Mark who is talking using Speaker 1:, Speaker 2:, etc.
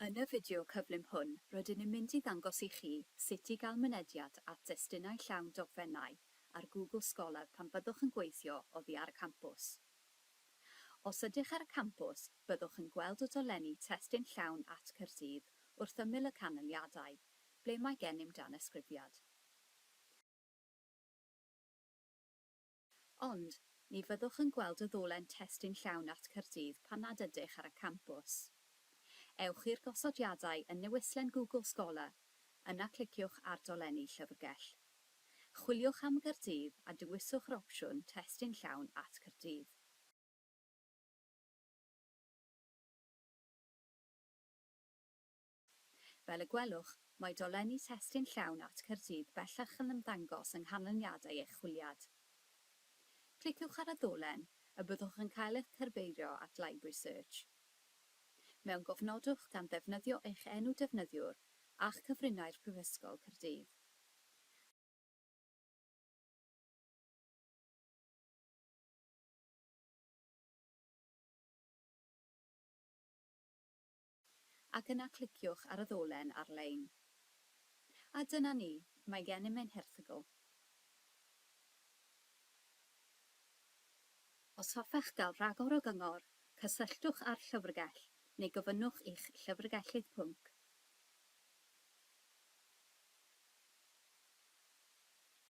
Speaker 1: Yn y fideo cyflym hwn, rydyn ni'n mynd i ddangos i chi sut i gael mynediad at destunau llawn dogfennau ar Google Scholar pan byddwch yn gweithio oddi ar y campws. Os ydych ar y campws, byddwch yn gweld o dolenni testun llawn at Caerdydd wrth ymyl y canlyniadau, ble mae gennym danysgrifiad. Ond, ni fyddwch yn gweld y ddolen testun llawn at Caerdydd pan nad ydych ar y campws. Ewch i'r gosodiadau yn newislen Google Scholar, yna cliciwch ar dolenni llyfrgell. Chwiliwch am Gaerdydd a dewiswch yr opsiwn testun llawn at Caerdydd. Fel y gwelwch, mae dolenni testun llawn at Caerdydd bellach yn ymddangos yng nghanlyniadau eich chwiliad. Cliciwch ar y ddolen a byddwch yn cael eich cyrbeirio at Library Search. Mewn gofnodwch gan ddefnyddio eich enw defnyddiwr a'ch cyfrinair Prifysgol Caerdydd. Ac yna cliciwch ar y ddolen ar-lein. A dyna ni, mae gennym ein erthygl. Os hoffech gael rhagor o gyngor, cysylltwch â'r llyfrgell neu gofynnwch i'ch llyfrgellydd pwnc.